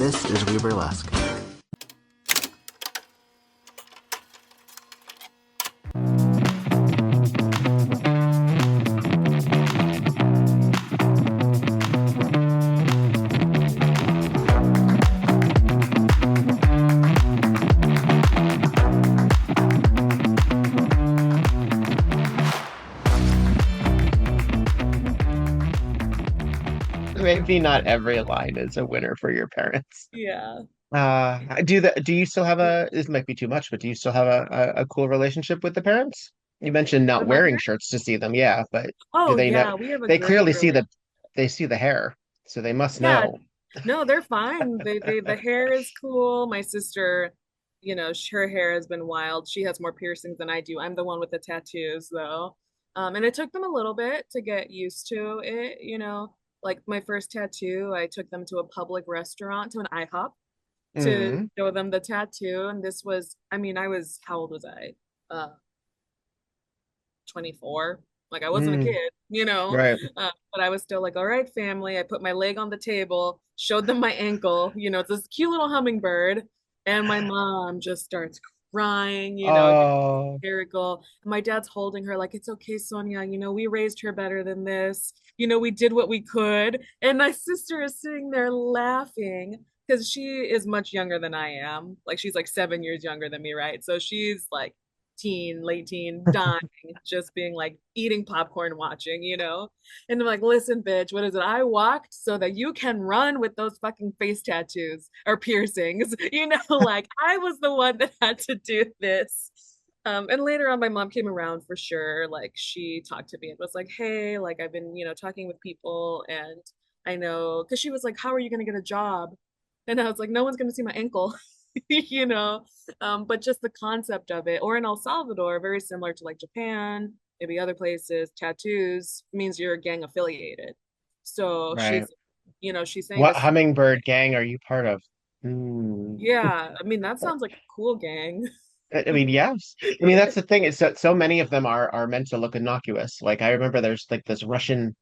This is We Burlesque. Maybe not every line is a winner for your parents. Yeah. Do you still have this might be too much, but do you still have a cool relationship with the parents? You mentioned not With my wearing parents? shirts to see them, yeah, but do Oh they know? yeah, we have a They great clearly relationship. see the hair, so they must Yeah, know. no, they're fine. The hair is cool. My sister, her hair has been wild. She has more piercings than I do. I'm the one with the tattoos though. And it took them a little bit to get used to it. Like my first tattoo, I took them to a public restaurant, to an IHOP to Mm, show them the tattoo. And this was, I mean, how old was I? 24. Like I wasn't a mm, kid. right. But I was still like, all right, family. I put my leg on the table, showed them my ankle. It's this cute little hummingbird. And my mom just starts crying, Oh, hysterical. My dad's holding her like, it's okay, Sonia. We raised her better than this. We did what we could. And my sister is sitting there laughing because she is much younger than I am. Like she's like 7 years younger than me, right? So she's like late teen, dying, just being like eating popcorn, watching. And I'm like, listen, bitch, what is it? I walked so that you can run with those fucking face tattoos or piercings. Like I was the one that had to do this. And later on, my mom came around for sure. Like she talked to me and was like, hey, like I've been, talking with people and I know, because she was like, how are you going to get a job? And I was like, no one's going to see my ankle. you know but just the concept of it, or in El Salvador, very similar to like Japan, maybe other places, tattoos means you're gang affiliated. So right. she's saying What this. hummingbird gang are you part of? Hmm. Yeah, I mean that sounds like a cool gang. I mean, yes. I mean, that's the thing. Is that so many of them are meant to look innocuous. Like I remember there's like this Russian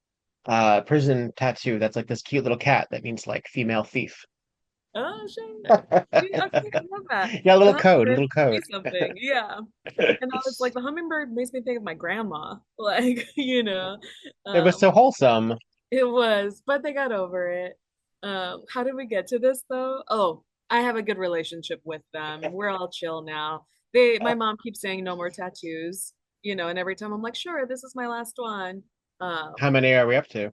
prison tattoo that's like this cute little cat that means like female thief. Oh shit. See, okay, I love that. Yeah, The a hummingbird little means code. something, yeah. And I was like, the hummingbird makes me think of my grandma, like It was um so wholesome. It was, but they got over it. How did we get to this though? Oh, I have a good relationship with them. We're all chill now. My mom keeps saying no more tattoos, and every time I'm like, sure, this is my last one. How Um, many are we up to?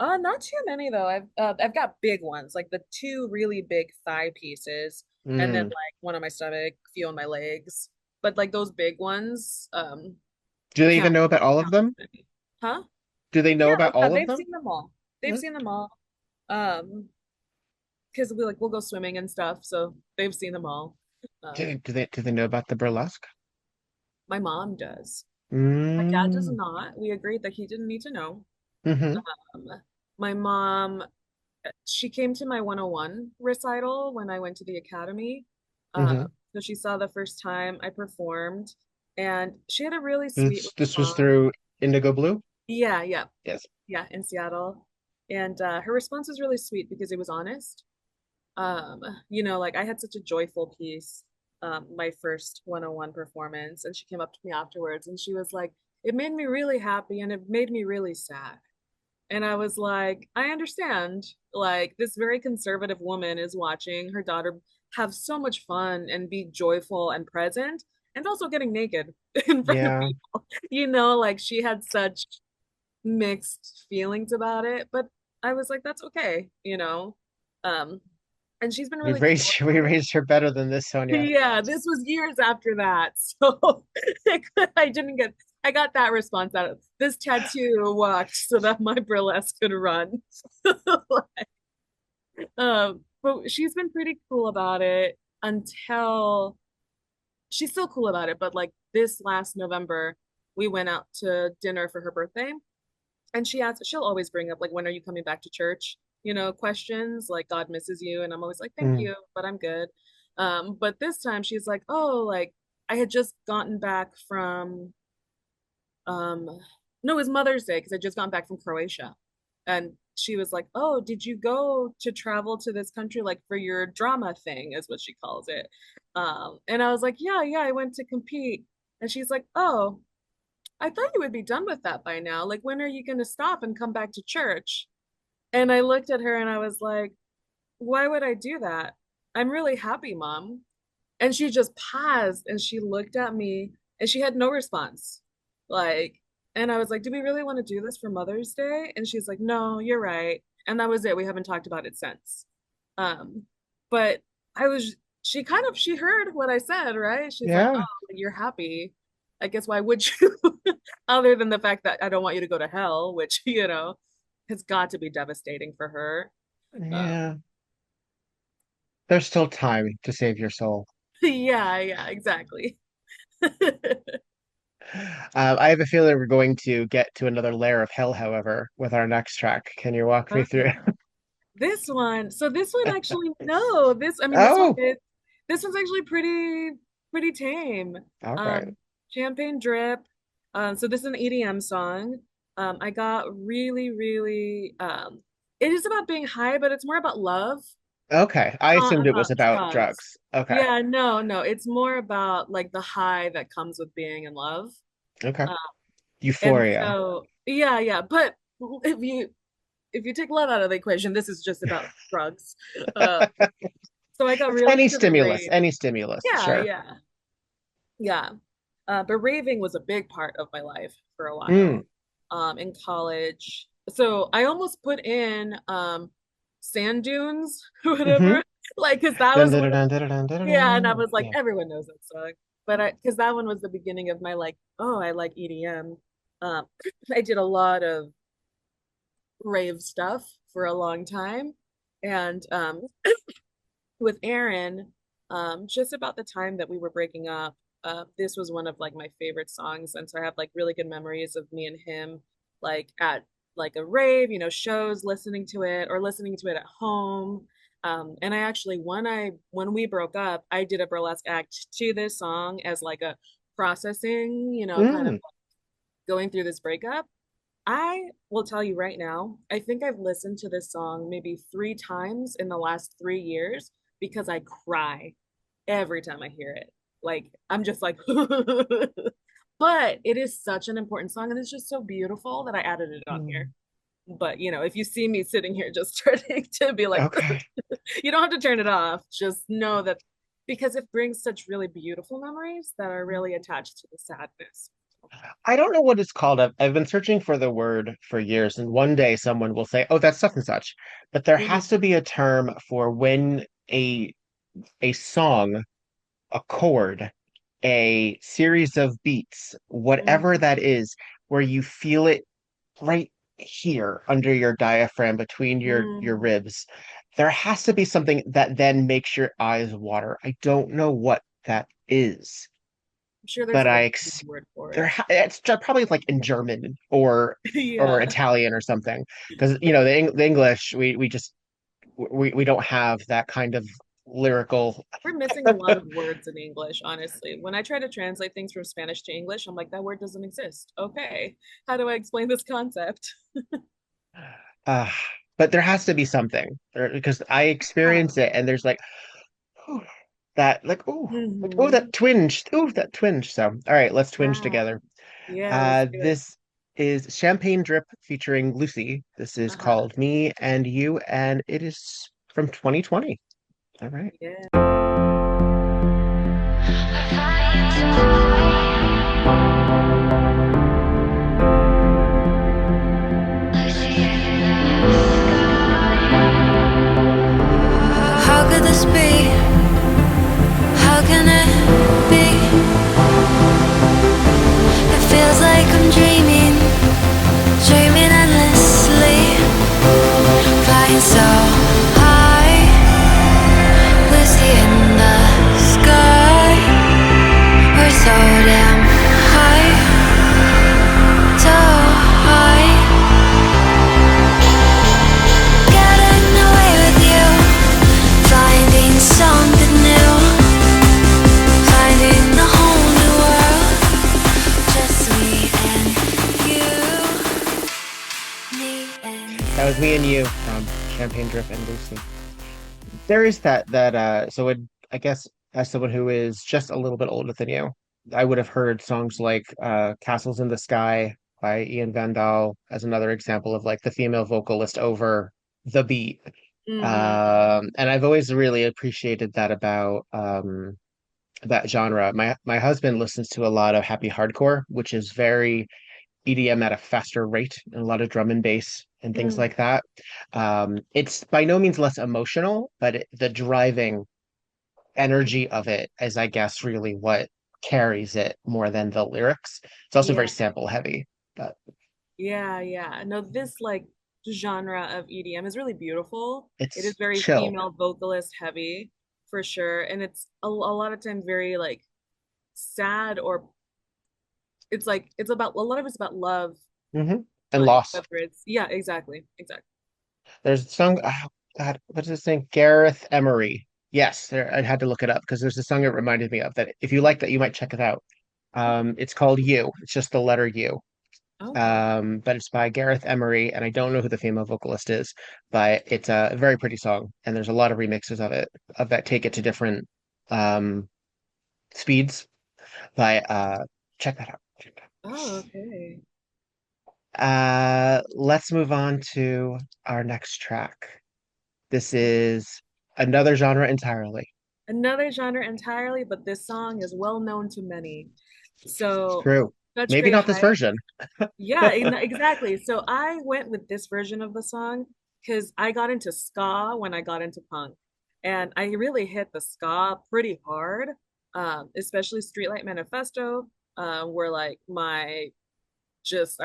Not too many though. I've got big ones, like the two really big thigh pieces, and then Mm. like one on my stomach, few on my legs. But like those big ones, Do they even count know about all of count as them? many. Huh? Do they know Yeah, oh about yeah, all of they've them? seen them all. They've Mm. seen them all. Because we'll go swimming and stuff, so they've seen them all. Um, Do they know about the burlesque? my mom does. My dad does Mm. not. We agreed that he didn't need to know. Hmm. Um, my mom, she came to my 101 recital when I went to the academy. Hmm. So she saw the first time I performed, and she had a really sweet This was response. through Indigo Blue? Yeah, yeah, Yes. yeah, in Seattle. And her response was really sweet because it was honest. um like I had such a joyful piece, my first 101 performance, and she came up to me afterwards and she was like, it made me really happy and it made me really sad. And I was like, I understand, like this very conservative woman is watching her daughter have so much fun and be joyful and present, and also getting naked in front of Yeah. people. Like she had such mixed feelings about it, but I was like, that's okay. um and she's been really cool We about it. raised her better than this, Sonia. Yeah, this was years after that. So I didn't get, I got that response out of this tattoo worked so that my burlesque could run. But she's been pretty cool about it until she's still cool about it. But like this last November, we went out to dinner for her birthday, and she'll always bring up like, when are you coming back to church, questions like God misses you, and I'm always like, thank Mm. you, but I'm good. But this time she's like, oh, like I had just gotten back from um no, it was Mother's Day because I just gotten back from Croatia, and she was like, "Oh, did you go to travel to this country like for your drama thing?" is what she calls it. And I was like, "Yeah, yeah, I went to compete." And she's like, "Oh, I thought you would be done with that by now. Like, when are you going to stop and come back to church?" And I looked at her and I was like, "Why would I do that? I'm really happy, Mom." And she just paused and she looked at me and she had no response. Like, and I was like, "Do we really want to do this for Mother's Day?" And she's like, "No, you're right." And that was it. We haven't talked about it since. Um, but I was, she heard what I said, right? She's like, Yeah. "Oh, you're happy. I guess why would you?" Other than the fact that I don't want you to go to hell, which, has got to be devastating for her. Um, Yeah. There's still time to save your soul. yeah, yeah, exactly. I have a feeling we're going to get to another layer of hell, however, with our next track. Can you walk me through? Okay. This one actually, no, I mean, Oh, this one's actually pretty tame. all right. Um, Champagne Drip. So this is an EDM song. I got it is about being high, but it's more about love, Okay. I not assumed it was about about drugs. drugs. Okay. Yeah, no, no, it's more about like the high that comes with being in love. Okay. Um, and Euphoria. so, yeah, yeah, but if you if you take love out of the equation, this is just about drugs. Uh, so I got really Any into the stimulus, rave. any stimulus. Yeah, Sure. yeah, yeah. But raving was a big part of my life for a Mm. while. In college. So I almost put in sand dunes or Hmm. whatever. Like, because that Dun, was dun, one of, dun, dun, dun, dun, dun, yeah, and I dun. was like, Yeah. everyone knows that song. But because that one was the beginning of my like, oh, I like EDM. Um, I did a lot of rave stuff for a long time. And with Aaron, just about the time that we were breaking up, this was one of like my favorite songs. And so I have like really good memories of me and him like at like a rave, shows, listening to it or listening to it at home. And I actually when we broke up, I did a burlesque act to this song as like a processing, kind of Mm. going through this breakup. I will tell you right now, I think I've listened to this song maybe 3 times in the last 3 years because I cry every time I hear it. Like, I'm just like, but it is such an important song and it's just so beautiful that I added it on here. Mm. But, if you see me sitting here just starting to be like, Okay. you don't have to turn it off. Just know that because it brings such really beautiful memories that are really attached to the sadness. I don't know what it's called. I've been searching for the word for years, and one day someone will say, "Oh, that's such and such." But there has Mhm. to be a term for when a song, a chord, a series of beats, whatever that Mhm. is, where you feel it right here under your diaphragm between your Mhm. ribs. There has to be something that then makes your eyes water. I don't know what that is, I'm sure there's but like a Greek word for it. it's probably like in German or Yeah. Italian or something. Because the English we just we don't have that kind of lyrical. We're missing a lot of words in English, honestly. When I try to translate things from Spanish to English, I'm like, that word doesn't exist. Okay. How do I explain this concept? Uh, but there has to be something because I Yeah. experience it and there's like "Ooh," that like oh Hmm. that twinge. So all right, let's twinge Yeah. together. Yeah, let's do it. This is Champagne Drip featuring Lucy. This is Uh-huh. called Me and You, and it is from 2020. All right. Yeah. How could this be? How can it be? It feels like I'm dreaming, dreaming endlessly, flying so high, Lucy in the sky. We're so damn high, so high. Getting away with you, finding something new, finding a whole new world, just me and you, me and That was was Me and You from Champagne Drip and Lucy. There is so I guess as someone who is just a little bit older than you, I would have heard songs like Castles in the Sky by Ian Van Dahl as another example of like the female vocalist over the beat. Hmm. And I've always really appreciated that about that genre. My husband listens to a lot of happy hardcore, which is very EDM at a faster rate and a lot of drum and bass and things Mm. like that. It's by no means less emotional, but the driving energy of it is, I guess, really what carries it more than the lyrics. It's also very Yeah, sample heavy, but yeah, yeah. No, this like genre of EDM is really beautiful. It is it's very chill. female vocalist heavy for sure, and it's a lot of times very like sad, or it's like it's about a lot of it's about love, And like loss. whether it's yeah, exactly, exactly. There's a song, oh God, what's his name? Gareth Emery. Yes, I had to look it up because there's a song it reminded me of that. If you like that, you might check it out. It's called You. It's just the letter U. Okay. But it's by Gareth Emery, and I don't know who the female vocalist is, but it's a very pretty song, and there's a lot of remixes of it that take it to different um speeds. But check that out. Check that Oh, okay. let's move on to our next track. This is another genre entirely. Another genre entirely, but this song is well known to many. So, True. Such Maybe Great not this Heights. version. Yeah, exactly. So I went with this version of the song because I got into ska when I got into punk. And I really hit the ska pretty hard, especially Streetlight Manifesto, were like I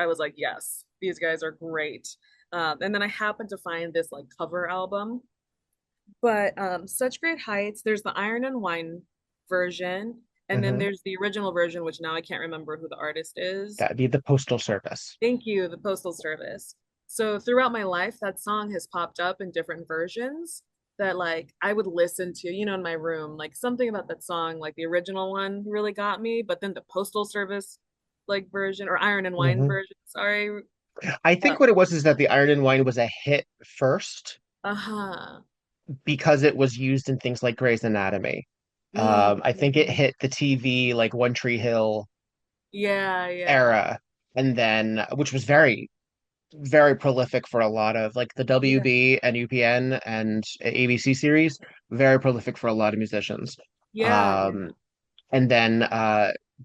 was like, yes, these guys are great. And then I happened to find this like cover album. But Such Great Heights, there's the Iron and Wine version, and then Hmm. there's the original version, which now I can't remember who the artist is. That'd be the Postal Service. Thank you, the Postal Service. So throughout my life, that song has popped up in different versions that like I would listen to, in my room. Like something about that song, like the original one really got me, but then the Postal Service like version or Iron and Wine Hmm. version, sorry. I Uh, think what it was is that the Iron and Wine was a hit first uh-huh. because it was used in things like Grey's Anatomy. I think it Mm-hmm. hit the TV like One Tree Hill Yeah, yeah. era, and then which was very, very prolific for a lot of like the Yeah. WB and UPN and ABC series, very prolific for a lot of musicians. Yeah, yeah. Um, and then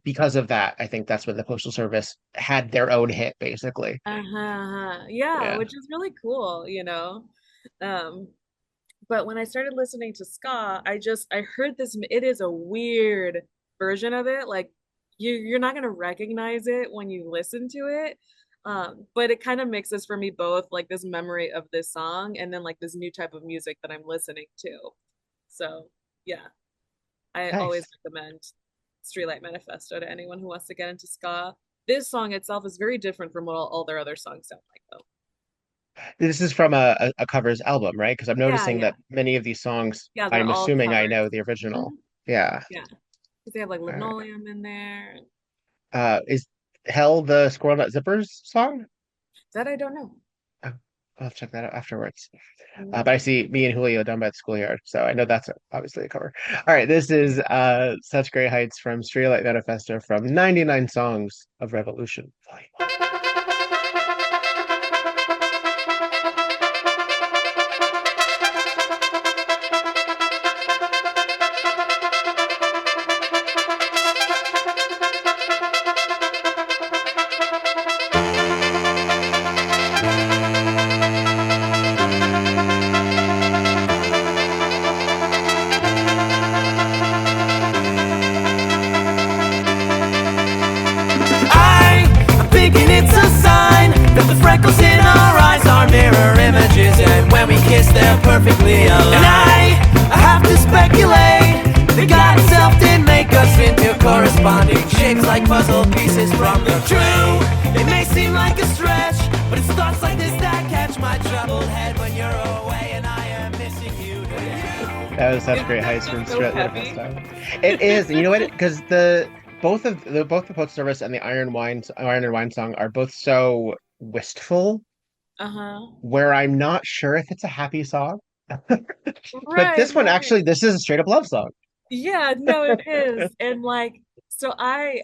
because of that, I think that's when the Postal Service had their own hit, basically. Uh-huh, uh-huh. Yeah, Yeah. which is really cool. Um, but when I started listening to ska, I heard this, it is a weird version of it. Like you're not gonna recognize it when you listen to it. But it kind of mixes for me both like this memory of this song and then like this new type of music that I'm listening to. So yeah, I always Nice. recommend Streetlight Manifesto to anyone who wants to get into ska. This song itself is very different from what all their other songs sound like, though. This is from a covers album, right? Because I'm Yeah, noticing yeah, that many of these songs, yeah. They're I'm all assuming I covers. know the original. Mhm. Yeah. Yeah, because they have like All right. linoleum in there. Is Hell the Squirrel Nut Zippers song? That I don't know. Oh, I'll have to check that out afterwards. But I Mm. see me and Julio down by the schoolyard, so I know that's obviously a cover. All right, this is Such Great Heights from Streetlight Manifesto from 99 Songs of Revolution, Volume 1. I'm thinking it's a sign that the freckles in our eyes are mirror images, and when we kiss, they're perfectly aligned. And I have to speculate that God Himself did make us into corresponding shapes like puzzle pieces from the true. It may seem like a stretch, but it's thoughts like this that catch my troubled head when you're away and I am missing you. Do you? That was Such Isn't Great that Heights song from so Streetlight heavy? Manifesto. It is, and you know what? Because the both the Postal Service and the Iron and Wine song are both so wistful Uh-huh. where I'm not sure if it's a happy song. But Right, this one right. actually, this is a straight up love song. Yeah, no, it is. And like, so I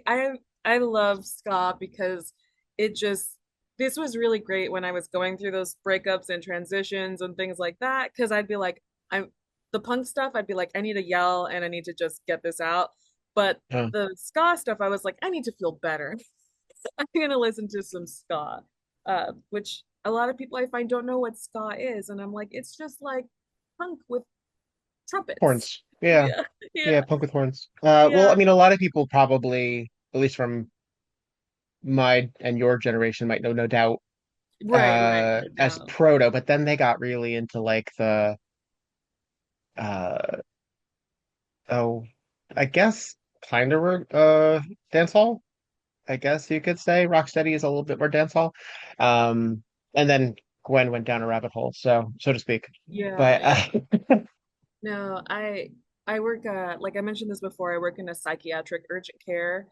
love ska because it just this was really great when I was going through those breakups and transitions and things like that. Because I'd be like, I'm the punk stuff, I'd be like, I need to yell and I need to just get this out. But Uh, the ska stuff, I was like, I need to feel better. I'm gonna listen to some ska, which a lot of people I find don't know what ska is, and I'm like, it's just like punk with trumpets. Horns. Yeah. Yeah, Yeah, yeah, punk with horns. Well, I yeah. mean, a lot of people probably, at least from my and your generation, might know No Doubt Right, right, no as doubt. proto, but then they got really into like the uh oh, I guess kind of dance hall. I guess you could say Rocksteady is a little bit more dance hall. And then Gwen went down a rabbit hole, so to speak. Yeah, But yeah. No, I work like I mentioned this before, I work in a psychiatric urgent care,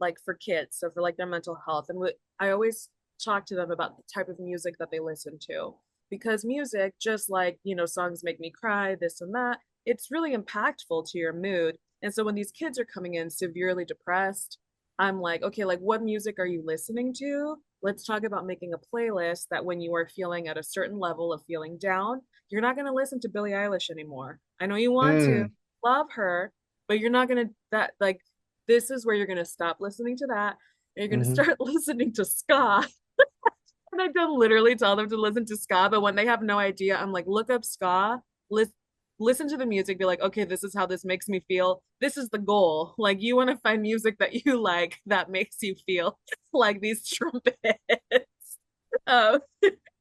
like for kids, so for like their mental health. And I always talk to them about the type of music that they listen to. Because music, just like, songs make me cry, this and that, it's really impactful to your mood. And so when these kids are coming in severely depressed, I'm like, okay, like what music are you listening to? Let's talk about making a playlist that when you are feeling at a certain level of feeling down, you're not going to listen to Billie Eilish anymore. I know you want to mm, love her, but you're not going to that like this is where you're going to stop listening to that and you're going to mhm. start listening to ska. And I don't literally tell them to listen to ska, but when they have no idea, I'm like, look up ska, listen to the music, be like, okay, this is how this makes me feel. This is the goal. Like, you want to find music that you like that makes you feel like these trumpets. Um,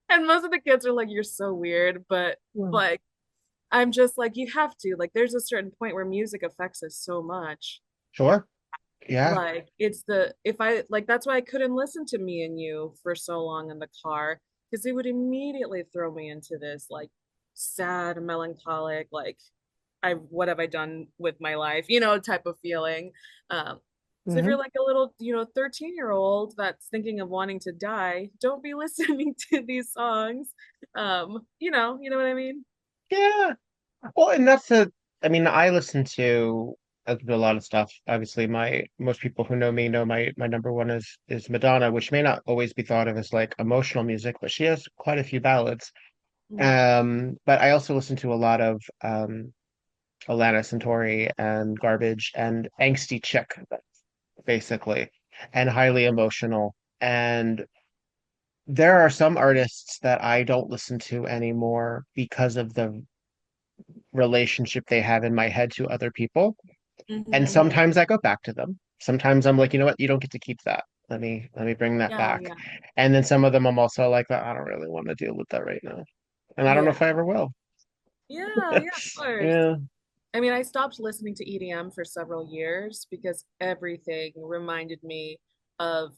and most of the kids are like, you're so weird, but Yeah. like, I'm just like, you have to. Like, there's a certain point where music affects us so much. Sure. Yeah. Like, it's the, if I, like, that's why I couldn't listen to Me and You for so long in the car, because it would immediately throw me into this, like, sad, melancholic, like, what have I done with my life, type of feeling. So if you're Hmm. like a little, 13-year-old that's thinking of wanting to die, don't be listening to these songs. You know what I mean? Yeah. Well, and that's a, I mean, I listen to a lot of stuff. Obviously, my most people who know me know my number one is Madonna, which may not always be thought of as like emotional music, but she has quite a few ballads. Mm. But I also listen to a lot of Alana Centauri and Garbage and angsty chick, basically, and highly emotional. And there are some artists that I don't listen to anymore because of the relationship they have in my head to other people. And Hmm. sometimes I go back to them. Sometimes I'm like, you know what, you don't get to keep that. Let me bring that Yeah, back. yeah, And then some of them I'm also like, I don't really want to deal with that right now. And I don't know yeah, if I ever will. yeah, yeah, of course. Yeah. I mean, I stopped listening to EDM for several years because everything reminded me of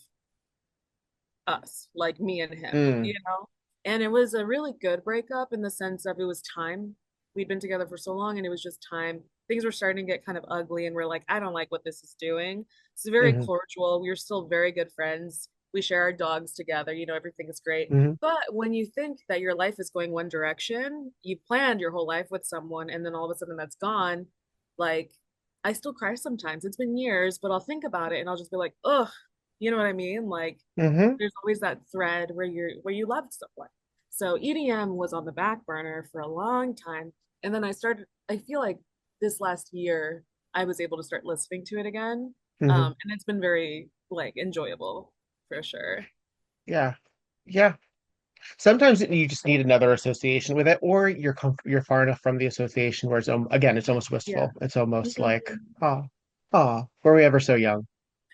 us, like me and him, Mm, you know? And it was a really good breakup in the sense of it was time. We'd been together for so long and it was just time. Things were starting to get kind of ugly and we're like, I don't like what this is doing. It's very hmm cordial. We are still very good friends. We share our dogs together, everything is great. hmm But when you think that your life is going one direction, you planned your whole life with someone and then all of a sudden that's gone, like I still cry sometimes. It's been years, but I'll think about it and I'll just be like, ugh, you know what I mean? Like hmm there's always that thread where you loved someone. So EDM was on the back burner for a long time. And then I feel like this last year I was able to start listening to it again. hmm And it's been very like enjoyable for sure. Yeah. Yeah. Sometimes you just need another association with it, or you're far enough from the association where again, it's almost Yeah. wistful. It's almost like, Mhm. oh, oh, were we ever so young?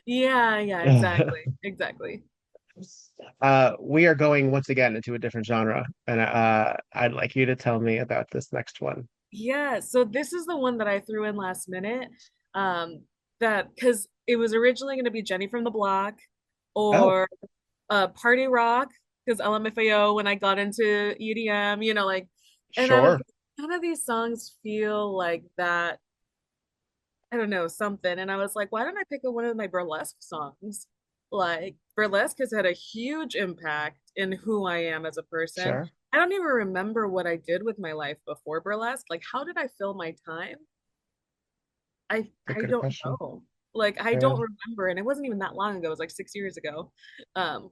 Yeah, yeah, exactly. Exactly. We are going once again into a different genre, and I'd like you to tell me about this next one. Yeah, so this is the one that I threw in last minute. That because it was originally going to be Jenny from the Block Oh, or Party Rock because LMFAO when I got into EDM, like, and I was sure. none of these songs feel like that. I don't know, something. And I was like, why don't I pick one of my burlesque songs? Like burlesque has had a huge impact in who I am as a person. Sure. I don't even remember what I did with my life before burlesque. Like, how did I fill my time? A I good don't question. know. Like, I Yeah. don't remember, and it wasn't even that long ago. It was like 6 years ago. Um,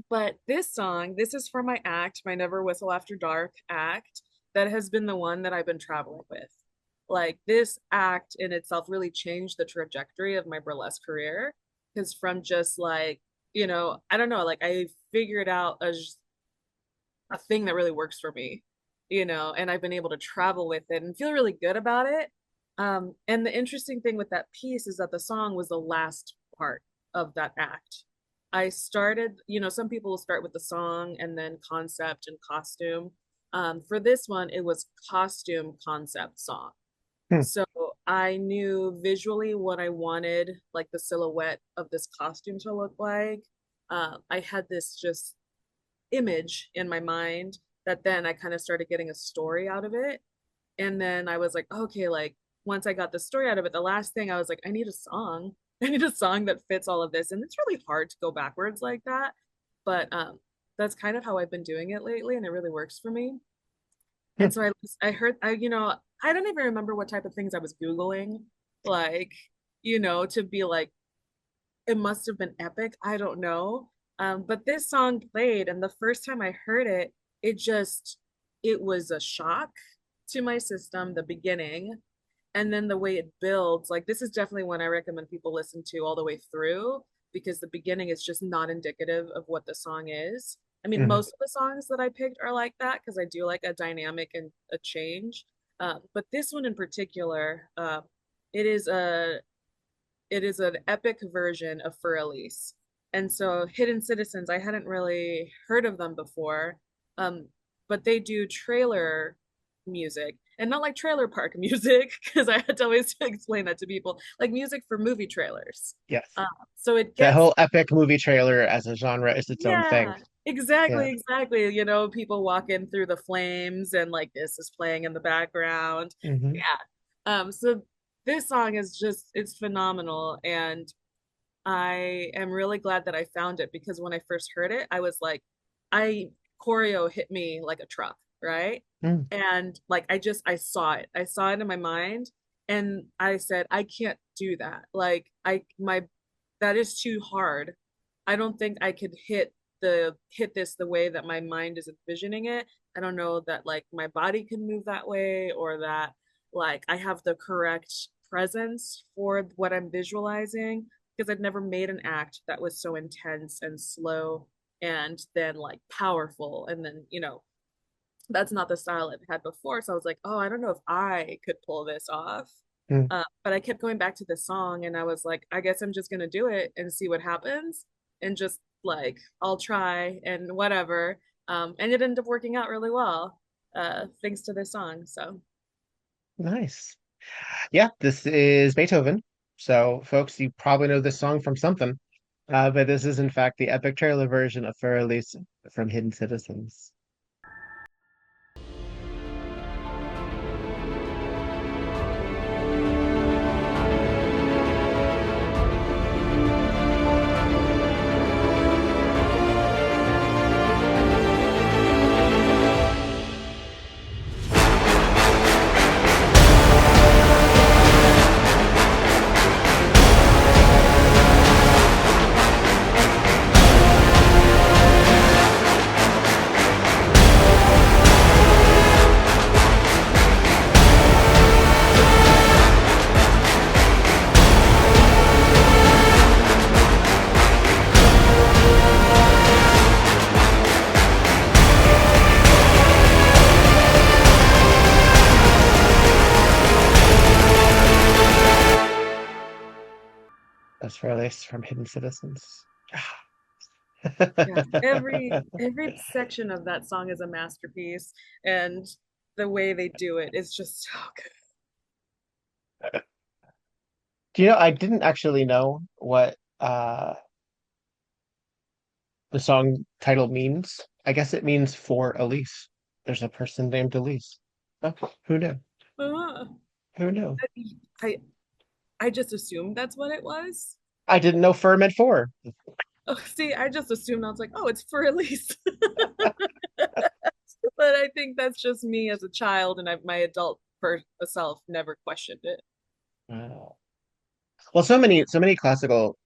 but this song, this is for my act, my Never Whistle After Dark act, that has been the one that I've been traveling with. Like, this act in itself really changed the trajectory of my burlesque career. Because from just like, I don't know, like I figured out a thing that really works for me, and I've been able to travel with it and feel really good about it. And the interesting thing with that piece is that the song was the last part of that act. I started, some people will start with the song and then concept and costume. For this one, it was costume, concept, song. Hmm. So I knew visually what I wanted, like the silhouette of this costume to look like. I had this just image in my mind that then I kind of started getting a story out of it. And then I was like, okay, like once I got the story out of it, the last thing I was like, I need a song. I need a song that fits all of this. And it's really hard to go backwards like that. But that's kind of how I've been doing it lately, and it really works for me. Hmm. And so I heard I don't even remember what type of things I was Googling, like, to be like, it must have been epic. I don't know. But this song played, and the first time I heard it, it was a shock to my system, the beginning. And then the way it builds, like, this is definitely one I recommend people listen to all the way through, because the beginning is just not indicative of what the song is. I mean, Mhm. most of the songs that I picked are like that because I do like a dynamic and a change. But this one in particular, it is a it is an epic version of Fur Elise. And so Hidden Citizens, I hadn't really heard of them before. Um, but they do trailer music, and not like trailer park music, because I had to always explain that to people, like music for movie trailers. Yes. Um, so it That gets whole epic movie trailer as a genre is its own thing. yeah, exactly, Yeah. exactly. People walking through the flames and like this is playing in the background. Hmm. Yeah. So this song is just it's phenomenal, and I am really glad that I found it, because when I first heard it, I was like, I choreo hit me like a truck, right? Mm. And like I saw it. I saw it in my mind, and I said, I can't do that. Like that is too hard. I don't think I could hit this the way that my mind is envisioning it. I don't know that like my body can move that way, or that like I have the correct presence for what I'm visualizing, because I've never made an act that was so intense and slow and then like powerful, and then that's not the style I've had before. So I was like, oh, I don't know if I could pull this off. Mm. But I kept going back to the song, and I was like, I guess I'm just gonna do it and see what happens, and just like I'll try and whatever. And it ended up working out really well, thanks to this song. So Nice. Yeah, this is Beethoven. So, folks, you probably know this song from something. But this is, in fact, the epic trailer version of Fur Elise from Hidden Citizens. That's Fur Elise from Hidden Citizens. yeah, every section of that song is a masterpiece, and the way they do it is just so good. Do you know, I didn't actually know what the song title means. I guess it means for Elise. There's a person named Elise. Oh, who knew? Uh, Who knew? I I just assumed that's what it was. I didn't know fur meant for. Oh, see, I just assumed I was like, oh, it's for Elise. But I think that's just me as a child, and my adult self never questioned it. Wow. Well, so many classical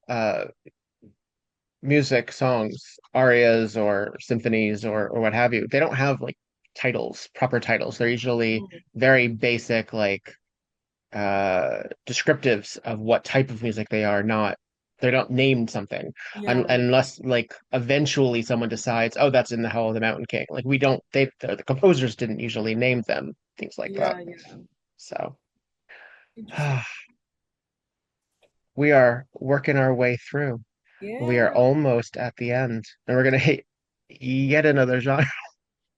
music songs, arias or symphonies or what have you, they don't have like titles, proper titles. They're usually Mm. very basic, like descriptives of what type of music they are, not they're not named something Yeah, unless like eventually someone decides, oh, that's in the Hell of the Mountain King. Like we don't they the composers didn't usually name them, things like that. yeah, yeah. So Interesting. we are working our way through. We are Yeah. almost at the end, and we're gonna hit yet another genre.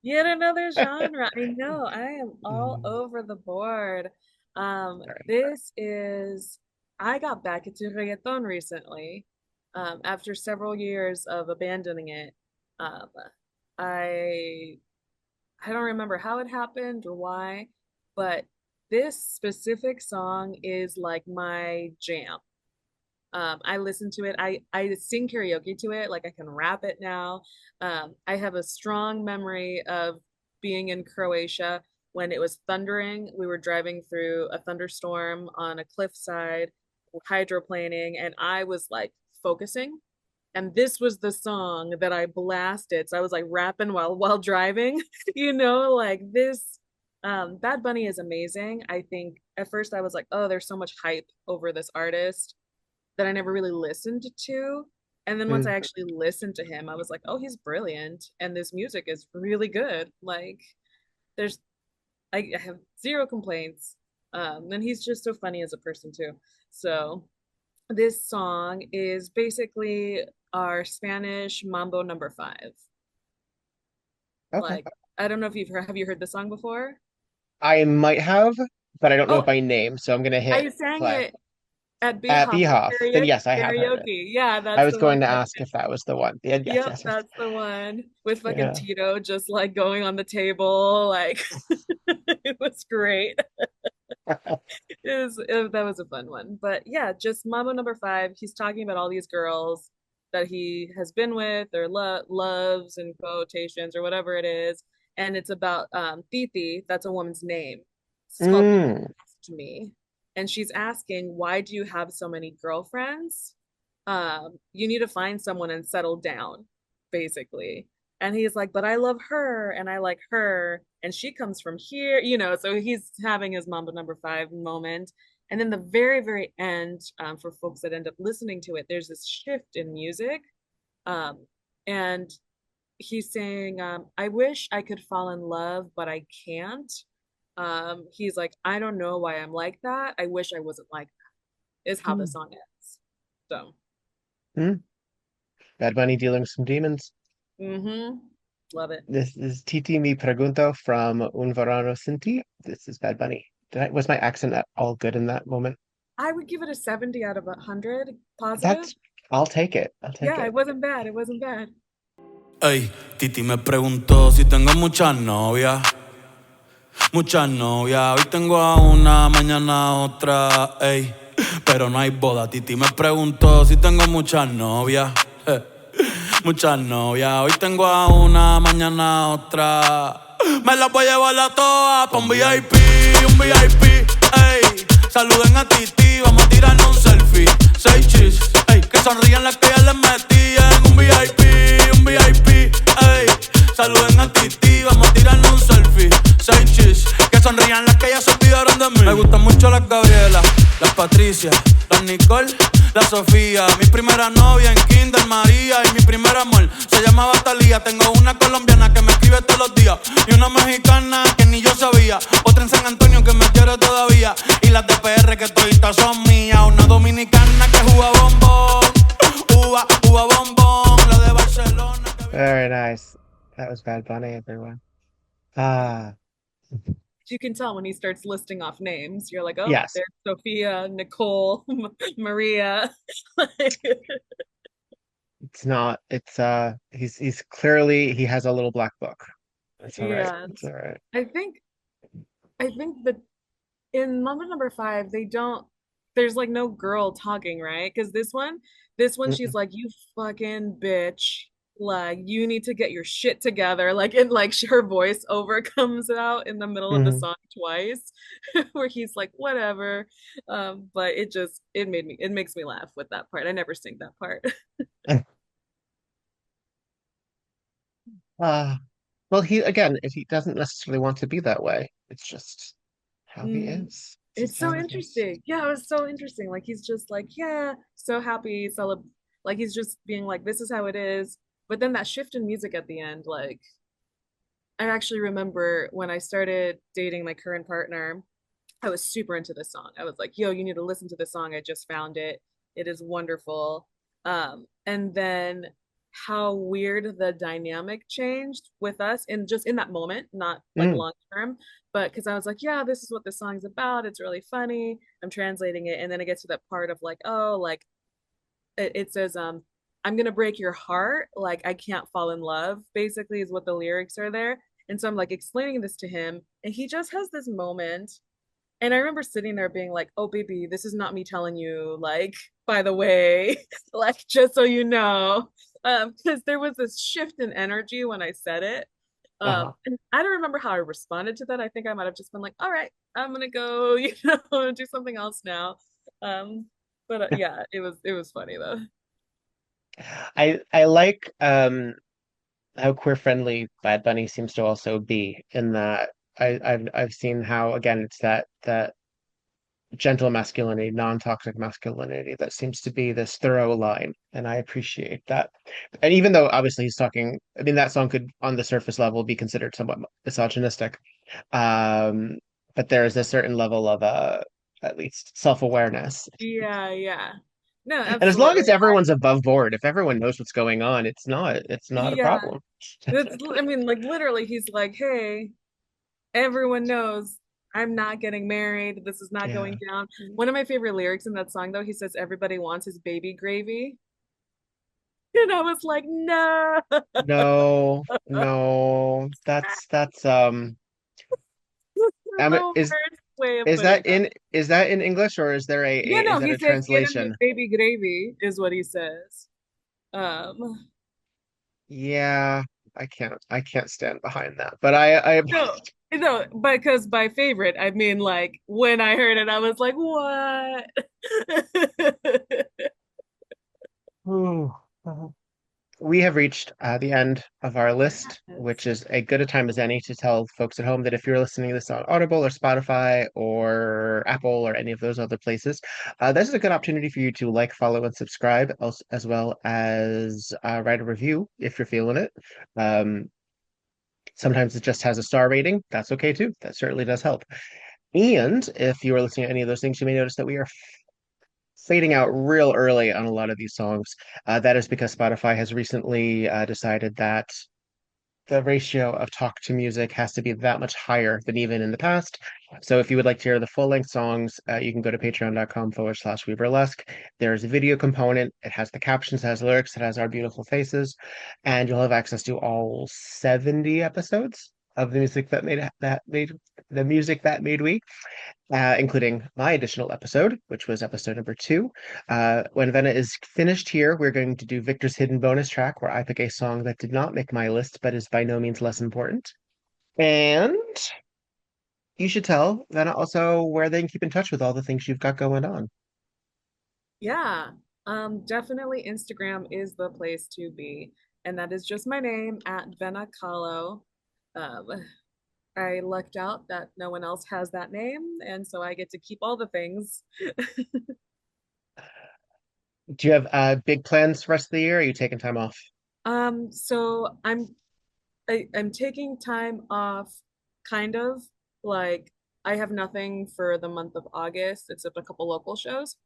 Yet another genre. I know. I am all Mm, over the board. all right. This is, I got back into reggaeton recently, after several years of abandoning it. Um, I I don't remember how it happened or why, but this specific song is like my jam. I listen to it. I sing karaoke to it. Like I can rap it now. I have a strong memory of being in Croatia when it was thundering. We were driving through a thunderstorm on a cliffside, hydroplaning, and I was like focusing. And this was the song that I blasted. So I was like rapping while driving, like this. Bad Bunny is amazing. I think at first I was like, oh, there's so much hype over this artist that I never really listened to. And then once I Mm, actually listened to him, I was like, oh, he's brilliant. And this music is really good. Like, there's, I have zero complaints. And he's just so funny as a person, too. So, this song is basically our Spanish Mambo number five. okay. Like, I don't know if have you heard the song before? I might have, but I don't know it Oh, by name, so I'm gonna hit I sang play. it at At Beehoff Beehoff, then karaoke. yes, I have heard it. Karaoke. Yeah, I that's was the one going to that I ask if that was the one. Yeah, yes, Yep, yes, yes. that's the one with fucking Yeah. Tito just like going on the table. Like it was great. That was a fun one. But yeah, just Mambo number five. He's talking about all these girls that he has been with or loves in quotations or whatever it is. And it's about Titi, that's a woman's name. It's called Mm, to Me. And she's asking, why do you have so many girlfriends? You need to find someone and settle down, basically. And he's like, but I love her and I like her. And she comes from here, so he's having his Mamba number five moment. And then the very, very end, for folks that end up listening to it, there's this shift in music. Um, and he's saying, I wish I could fall in love, but I can't. He's like, I don't know why I'm like that. I wish I wasn't like that, is how the mm, song ends. So, mm. Bad Bunny dealing with some demons. mm-hmm. Love it. This is Titi Mi Pregunto from Un Verano Sin Ti. This is Bad Bunny. Was my accent at all good in that moment? I would give it a 70 out of 100 positive. That's, I'll take it. I'll take Yeah, it. it wasn't bad. It wasn't bad. Ey, Titi me preguntó si tengo muchas novias. Muchas novias, hoy tengo a una, mañana a otra, ey. Pero no hay boda, Titi me preguntó si tengo muchas novias. Muchas novias, hoy tengo a una, mañana a otra. Me las voy a llevar a todas pa' un VIP, ey. Saluden a Titi, vamos a tirarnos un selfie. Seis chis, ey. Que sonrían las que ya les metí en un VIP, ey. Saluden a Titi, vamos a tirarnos un selfie. Seis chis, que sonrían las que ya se olvidaron de mí. Me gustan mucho las Gabriela, las Patricia, las Nicole, la Sofía. Mi primera novia en Kinder María. Y mi primer amor se llamaba Talía. Tengo una colombiana que me escribe todos los días. Y una mexicana que ni yo sabía. Otra en San Antonio que me quiere todavía. Y las de PR que toditas son mías. Una dominicana que juega bombón. Uva bombón. La de Barcelona que... Very nice. That was Bad Bunny, everyone. Ah, You can tell when he starts listing off names. You're like, oh, yes. there's Sophia, Nicole, Maria. It's not. He's clearly he has a little black book. It's all right. Yeah. It's all right. I think I think that in Mamba number five, they don't there's like no girl talking, right? Because this one she's Mm-mm. like, you fucking bitch, like you need to get your shit together, like, and like her voice over comes out in the middle of the Mhm. song twice where he's like whatever. But it makes me laugh with that part. I never sing that part. Uh, well, he again, if he doesn't necessarily want to be that way, it's just how he Mm. is. It's just It's how so he is. interesting. Yeah, it was so interesting. Like he's just like, yeah, so happy, like he's just being like, this is how it is. But then that shift in music at the end, like I actually remember when I started dating my current partner, I was super into this song. I was like, yo, you need to listen to this song. I just found it. It is wonderful. And then how weird the dynamic changed with us and just in that moment, not like Mm. long term, but because I was like, yeah, this is what this song's about. It's really funny. I'm translating it. And then it gets to that part of like, oh, like it says, I'm gonna break your heart. Like I can't fall in love, basically, is what the lyrics are there. And so I'm like explaining this to him, and he just has this moment and I remember sitting there being like, oh, baby, this is not me telling you, like, by the way, like, just so you know. Because there was this shift in energy when I said it. Uh-huh. And I don't remember how I responded to that. I think I might have just been like, all right, I'm gonna go, do something else now. Um, but yeah, it was funny though. I like how queer friendly Bad Bunny seems to also be in that I've seen how again it's that gentle masculinity, non-toxic masculinity that seems to be this thorough line, and I appreciate that. And even though obviously he's talking, I mean that song could on the surface level be considered somewhat misogynistic, um, but there's a certain level of at least self-awareness. Yeah, yeah. No, And as long absolutely. as everyone's above board, if everyone knows what's going on, it's not a Yeah. problem. I mean, like literally, he's like, hey, everyone knows I'm not getting married. This is not Yeah. going down. One of my favorite lyrics in that song, though, he says, everybody wants his baby gravy. And I was like, no. No, no, The worst way of putting that. is that in English or is there Yeah, is no, that he a says, get him his translation? baby gravy, is what he says. Um, Yeah, I can't stand behind that. But I no, no, because by favorite, I mean like when I heard it, I was like, what? Ooh. We have reached the end of our list, which is a good a time as any to tell folks at home that if you're listening to this on Audible or Spotify or Apple or any of those other places, this is a good opportunity for you to like, follow, and subscribe, as well as write a review if you're feeling it. Um, Sometimes it just has a star rating. That's okay too. That certainly does help. And if you are listening to any of those things, you may notice that we are fading out real early on a lot of these songs. That is because Spotify has recently decided that the ratio of talk to music has to be that much higher than even in the past. So if you would like to hear the full length songs, you can go to patreon.com/We Burlesque. There's a video component. It has the captions, it has lyrics, it has our beautiful faces, and you'll have access to all 70 episodes of the music that made we, including my additional episode, which was episode number 2. When Vena is finished here, we're going to do Victor's hidden bonus track, where I pick a song that did not make my list, but is by no means less important. And you should tell Vena also where they can keep in touch with all the things you've got going on. Yeah, definitely Instagram is the place to be. And that is just my name at Vena Kahlo. Um, I lucked out that no one else has that name, and so I get to keep all the things. Do you have big plans for the rest of the year? Or are you taking time off? So I'm taking time off, kind of like I have nothing for the month of August except a couple local shows.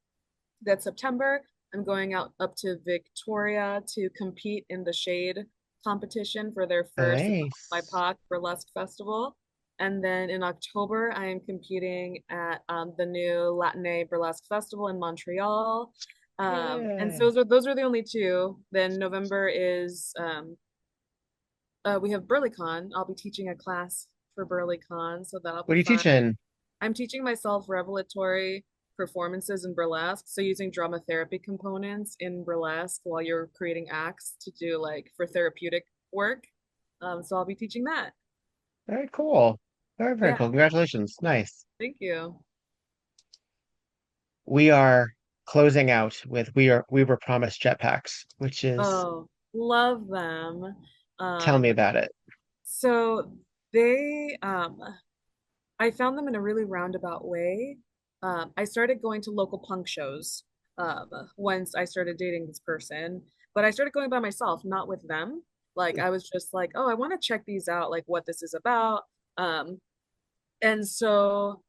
That September, I'm going out up to Victoria to compete in the Shade competition for their first Nice. BIPOC Burlesque Festival. And then in October, I am competing at the new Latine Burlesque Festival in Montreal. And Yeah. so those are the only two. Then November is we have BurlyCon. I'll be teaching a class for BurlyCon, so that'll What be are you fun. teaching? I'm teaching myself revelatory performances in burlesque. So using drama therapy components in burlesque while you're creating acts to do like for therapeutic work. So I'll be teaching that. Very cool. Very, very Yeah, cool. Congratulations. Nice. thank you. We are closing out with We Were Promised Jetpacks, which is, Oh, love them. tell me Um, about it. so they I found them in a really roundabout way. I started going to local punk shows once I started dating this person, but I started going by myself, not with them. Like I was just like, oh, I want to check these out, like what this is about. Um, and so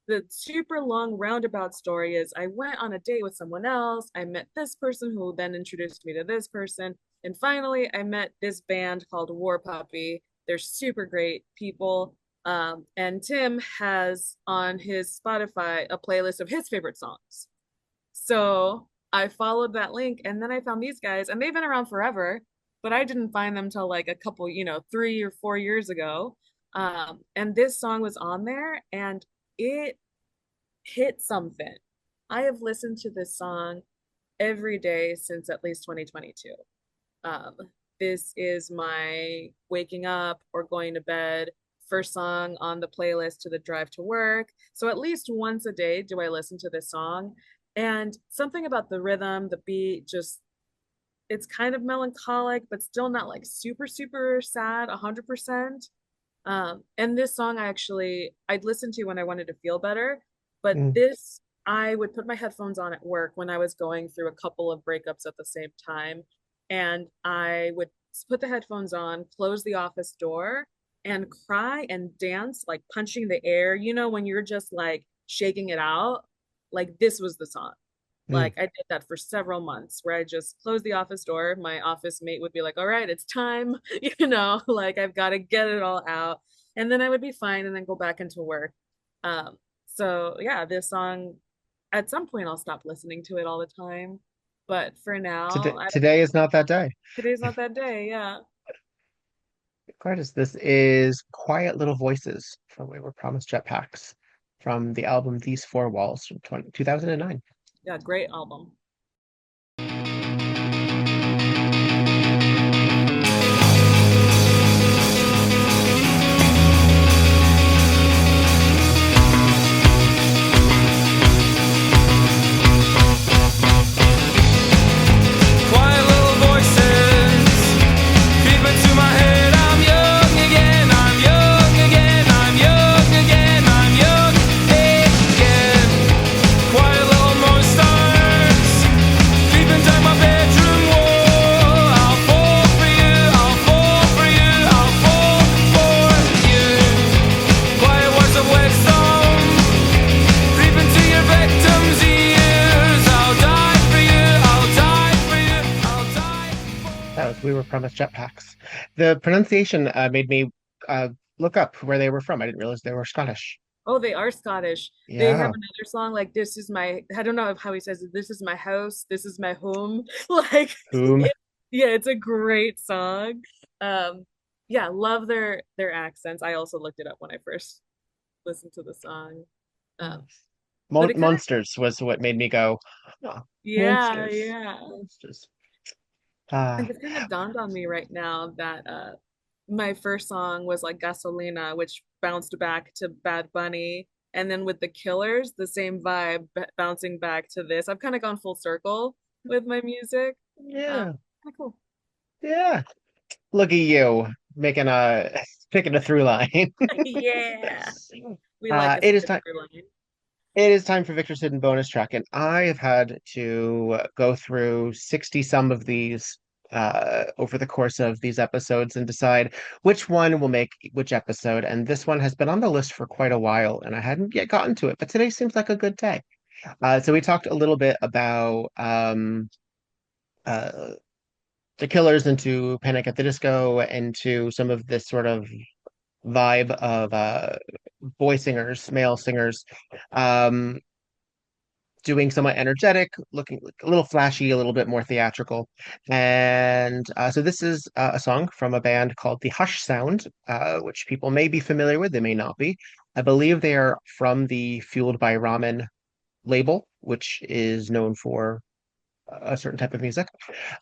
the super long roundabout story is I went on a date with someone else. I met this person who then introduced me to this person. And finally, I met this band called War Puppy. They're super great people. And Tim has on his Spotify a playlist of his favorite songs. So I followed that link and then I found these guys, and they've been around forever, but I didn't find them till like a couple, 3 or 4 years ago. And this song was on there and it hit something. I have listened to this song every day since at least 2022. Um, this is my waking up or going to bed first song on the playlist to the drive to work. So at least once a day do I listen to this song. And something about the rhythm, the beat, just it's kind of melancholic, but still not like super, super sad, 100%. And this song I'd listen to when I wanted to feel better, but Mm. this I would put my headphones on at work when I was going through a couple of breakups at the same time, and I would put the headphones on, close the office door, and cry and dance like punching the air. You know, when you're just like shaking it out, like this was the song. Mm. Like I did that for several months where I just closed the office door. My office mate would be like, all right, it's time, like I've got to get it all out. And then I would be fine and then go back into work. So yeah, this song, at some point I'll stop listening to it all the time. But for now, Today is not that day. today's not that day. Yeah. Artist, this is Quiet Little Voices from We Were Promised Jetpacks from the album These Four Walls from 2009. Yeah, great album. Quiet little voices creep into my head. I'm young again, I'm young again, I'm young again, I'm young again. Quiet little monsters creeping down my bedroom wall. I'll fall for you, I'll fall for you, I'll fall for you. Quiet words of wisdom creeping to your victim's ears. I'll die for you, I'll die for you, I'll die for That was We Were Promised Jetpacks. The pronunciation made me look up where they were from. I didn't realize they were Scottish. Oh, they are Scottish. They have Yeah. another song like "This is my." I don't know how he says it. This is my house. This is my home. Like, Whom? yeah, it's a great song. Um, yeah, love their accents. I also looked it up when I first listened to the song. But it kind of, Monsters was what made me go, oh, yeah, monsters. yeah. Monsters. And Ah, it kind of dawned on me right now that my first song was like Gasolina, which bounced back to Bad Bunny. And then with the Killers, the same vibe bouncing back to this. I've kind of gone full circle with my music. yeah. Kind of cool. Yeah. Look at you making a picking a through line. Yeah. We like a It is skip time. through line. It is time for Victor's Hidden Bonus Track, and I have had to go through 60 some of these over the course of these episodes and decide which one will make which episode. And this one has been on the list for quite a while, and I hadn't yet gotten to it, but today seems like a good day. So we talked a little bit about uh, the Killers into Panic at the Disco, into some of this sort of vibe of boy singers, male singers. Um, Doing somewhat energetic, looking a little flashy, a little bit more theatrical. And so this is a song from a band called The Hush Sound, which people may be familiar with, they may not be. I believe they are from the Fueled by Ramen label, which is known for a certain type of music.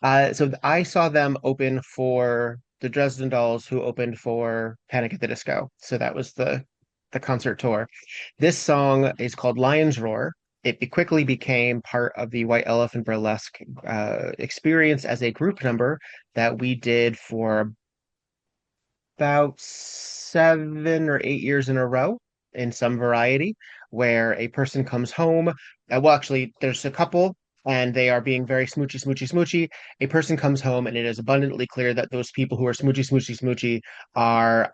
So I saw them open for the Dresden Dolls, who opened for Panic at the Disco. So that was the concert tour. This song is called Lion's Roar. Quickly became part of the White Elephant Burlesque experience as a group number that we did for about 7 or 8 years in a row in some variety, where a person comes home. Well, actually, there's a couple, and they are being very smoochy, smoochy, smoochy. A person comes home, and it is abundantly clear that those people who are smoochy, smoochy, smoochy are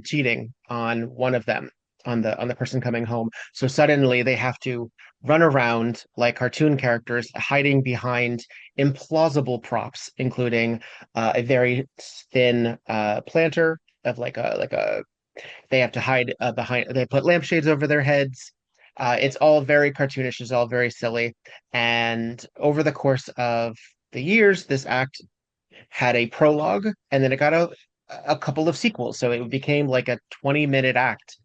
cheating on one of them, on the person coming home. So suddenly they have to run around like cartoon characters, hiding behind implausible props, including a very thin planter of like a they have to hide behind, they put lampshades over their heads. It's all very cartoonish, it's all very silly. And over the course of the years, this act had a prologue, and then it got a couple of sequels. So it became like a 20-minute act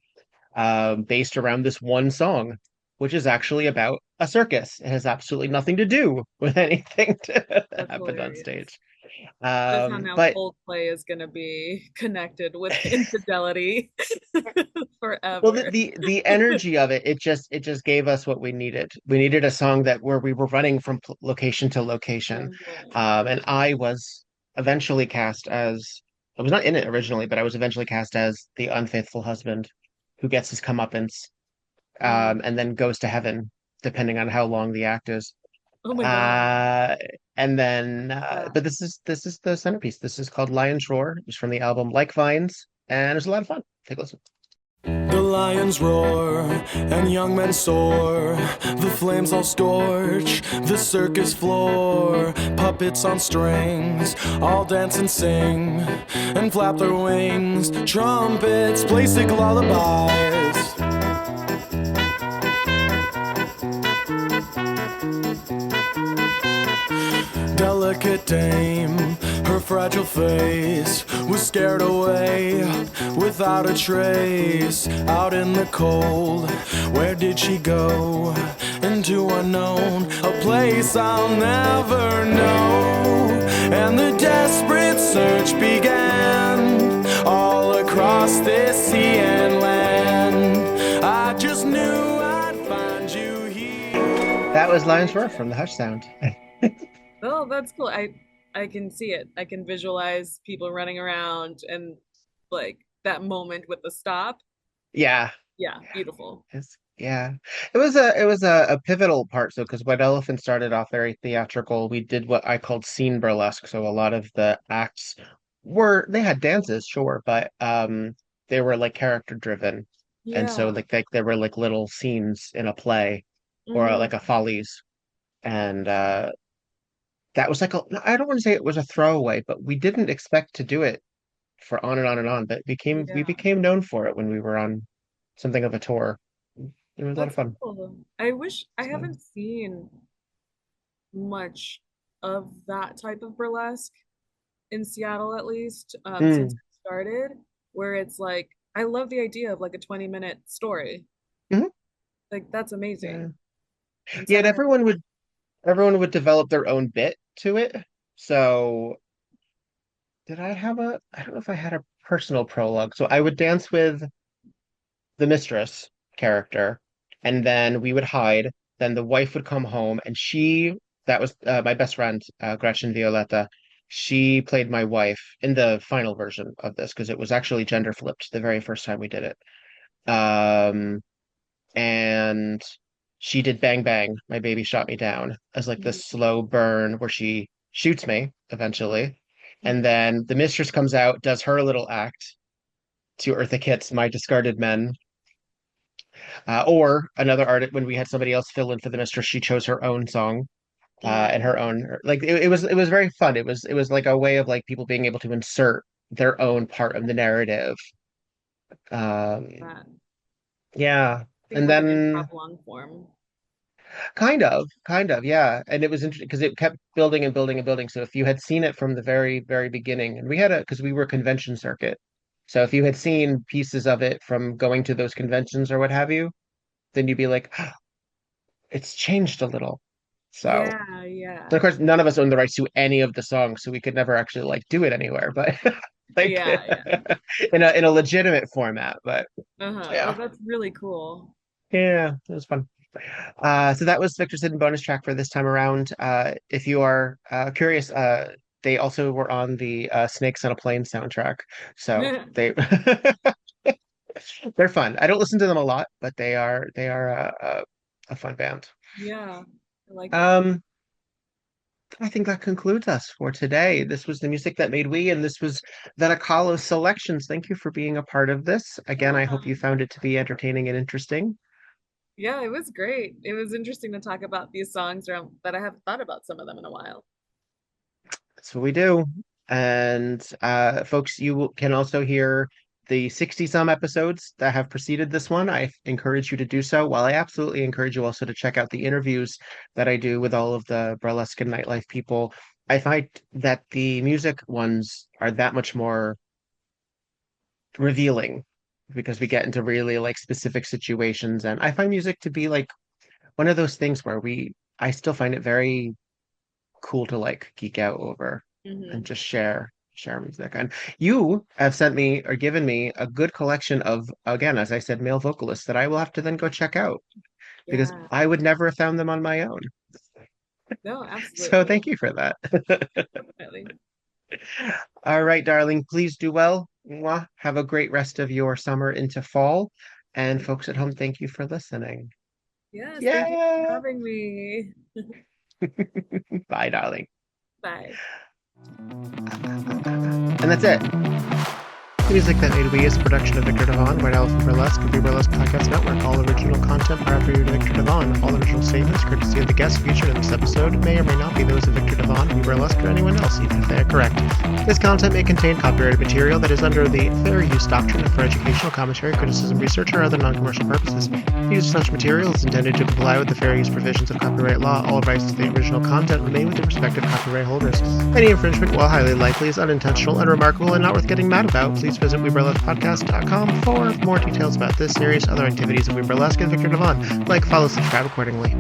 based around this one song, which is actually about a circus. It has absolutely nothing to do with anything that That's happened on hilarious. stage. That's how now But Coldplay is gonna be connected with infidelity well, forever. the energy of it, it just gave us what we needed. We needed a song that where we were running from location to location. Mhm. And I was eventually cast as I was not in it originally, but I was eventually cast as the unfaithful husband who gets his comeuppance, Mm. and then goes to heaven, depending on how long the act is. Oh my God. Uh, and then, Yeah. but this is the centerpiece. This is called Lion's Roar. It's from the album Like Vines, and it's a lot of fun. Take a listen. The lions roar and young men soar. The flames all scorch the circus floor. Puppets on strings all dance and sing and flap their wings. Trumpets play sick lullabies. Delicate dame, her fragile face was scared away without a trace. Out in the cold, where did she go? Into unknown, a place I'll never know. And the desperate search began all across this sea and land. I just knew I'd find you here. That was Lion's Roar from the Hush Sound. Oh, that's cool. I can see it. I can visualize people running around and like that moment with the stop. Yeah, Yeah, beautiful. yeah. It was a pivotal part. So because White Elephant started off very theatrical, we did what I called scene burlesque. So a lot of the acts they had dances, sure, but they were like character driven. And so Yeah. like they were like little scenes in a play or like a Hmm. follies. And that was like I don't want to say it was a throwaway, but we didn't expect to do it for on and on and on. But we Yeah. became known for it when we were on something of a tour. It was a lot of That's fun. cool. I wish I So, haven't seen much of that type of burlesque in Seattle, at least, since mm, it started, where it's like, I love the idea of like a 20-minute story. mhm, Like, that's yeah. amazing. Yeah, Instead and of, everyone would develop their own bit to it. So I don't know if I had a personal prologue. So I would dance with the mistress character, and then we would hide. Then the wife would come home, and that was my best friend, Gretchen Violetta. She played my wife in the final version of this because it was actually gender flipped the very first time we did it. And she did Bang Bang, My Baby Shot Me Down as like this slow burn where she shoots me eventually. And then the mistress comes out, does her little act to Eartha Kitt's My Discarded Men. Or another artist, when we had somebody else fill in for the mistress, she chose her own song and her own like it was very fun. It was like a way of like people being able to insert their own part of the narrative. Um, that. yeah. Think of And like an then improv long form. kind of, yeah. And it was interesting because it kept building and building and building. So if you had seen it from the very, very beginning, and because we were convention circuit. So if you had seen pieces of it from going to those conventions or what have you, then you'd be like, it's changed a little. So, Yeah, yeah. but of course, none of us own the rights to any of the songs, so we could never actually like do it anywhere. But like Yeah, yeah. in a legitimate format. But Uh-huh. Oh, yeah, that's really cool. yeah, it was fun. So that was Victor's hidden bonus track for this time around. If you are curious, they also were on the Snakes on a Plane soundtrack. So they they're fun. I don't listen to them a lot, but they are a fun band. Yeah, I like that. Um, I think that concludes us for today. This was the music that made we, and this was Vena Kahlo's selections. Thank you for being a part of this. Again, I hope you Yeah. found it to be entertaining and interesting. Yeah, it was great. It was interesting to talk about these songs that I haven't thought about some of them in a while. That's what we do. And folks, can also hear the 60 some episodes that have preceded this one. I encourage you to do so. While I absolutely encourage you also to check out the interviews that I do with all of the burlesque and nightlife people, I find that the music ones are that much more revealing because we get into really like specific situations. And I find music to be like one of those things where I still find it very cool to like geek out over and Hmm. just share music. And you have sent me or given me a good collection of, again, as I said, male vocalists that I will have to then go check out because Yeah. I would never have found them on my own. No, So absolutely. thank you for that. Definitely. All right, darling, please do well. Mwah. Have a great rest of your summer into fall. And folks at home, thank you for listening. Yes, thank you for Yeah. having me. Bye, darling. Bye. And that's it. The music that made we is a production of Victor Devon, White Elephant Burlesque, and the Burlesque Podcast Network. All original content property to Victor Devon. All original statements, courtesy of the guests featured in this episode, may or may not be those of Victor Devon, the Burlesque, or anyone else, even if they are correct. This content may contain copyrighted material that is under the fair use doctrine for educational commentary, criticism, research, or other non-commercial purposes. The use of such material is intended to comply with the fair use provisions of copyright law. All rights to the original content remain with the respective copyright holders. Any infringement, while highly likely, is unintentional, unremarkable, and not worth getting mad about. Please visit WeBurlesquePodcast.com for more details about this series, other activities of We Burlesque, and Victor Devon. Like, follow, subscribe accordingly.